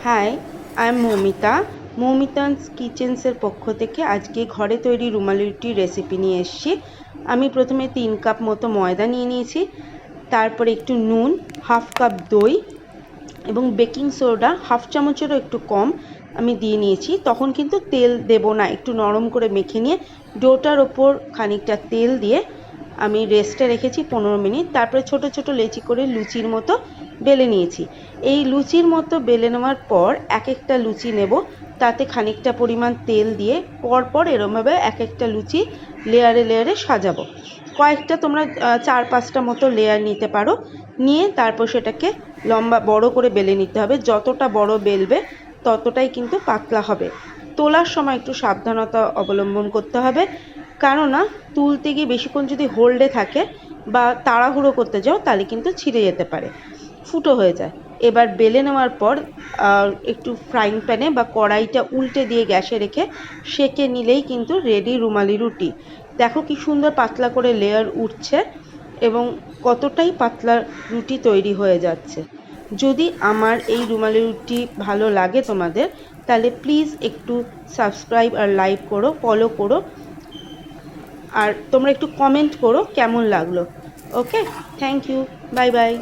High, I am Moumita. Moumita's কিচেন্সের পক্ষ থেকে আজকে ঘরে তৈরি রুমালি রুটির রেসিপি নিয়ে এসেছি। আমি প্রথমে 3 কাপ মতো ময়দা নিয়ে নিয়েছি, তারপরে একটু নুন, হাফ কাপ দই এবং বেকিং সোডা হাফ চামচেরও একটু কম আমি দিয়ে নিয়েছি। তখন কিন্তু তেল দেব না, একটু নরম করে মেখে নিয়ে ডোটার ওপর খানিকটা তেল দিয়ে আমি রেস্টে রেখেছি 15 মিনিট। তারপরে ছোট ছোট লেচি করে লুচির মতো বেলে নিয়েছি। এই লুচির মতো বেলে নেওয়ার পর এক একটা লুচি নেব, তাতে খানিকটা পরিমাণ তেল দিয়ে পরপর এরমভাবে এক একটা লুচি লেয়ারে লেয়ারে সাজাবো। কয়েকটা তোমরা 4-5টা মতো লেয়ার নিতে পারো, নিয়ে তারপর সেটাকে লম্বা বড় করে বেলে নিতে হবে। যতটা বড় বেলবে ততটাই কিন্তু পাতলা হবে। তোলার সময় একটু সাবধানতা অবলম্বন করতে হবে, কেননা তুলতে গিয়ে বেশিক্ষণ যদি হোল্ডে থাকে বা তাড়াহুড়ো করতে যাও তাহলে কিন্তু ছিঁড়ে যেতে পারে, ফুটো হয়ে যায়। এবার বেলে নেওয়ার পর একটু ফ্রাইং প্যানে বা কড়াইটা উল্টে দিয়ে গ্যাসে রেখে সেঁকে নিলেই কিন্তু রেডি রুমালি রুটি। দেখো কি সুন্দর পাতলা করে লেয়ার উঠছে এবং কতটাই পাতলা রুটি তৈরি হয়ে যাচ্ছে। যদি আমার এই রুমালি রুটি ভালো লাগে তোমাদের, তাহলে প্লিজ একটু সাবস্ক্রাইব আর লাইক করো, ফলো করো, আর তোমরা একটু কমেন্ট করো কেমন লাগলো। ওকে, থ্যাংক ইউ, বাই বাই।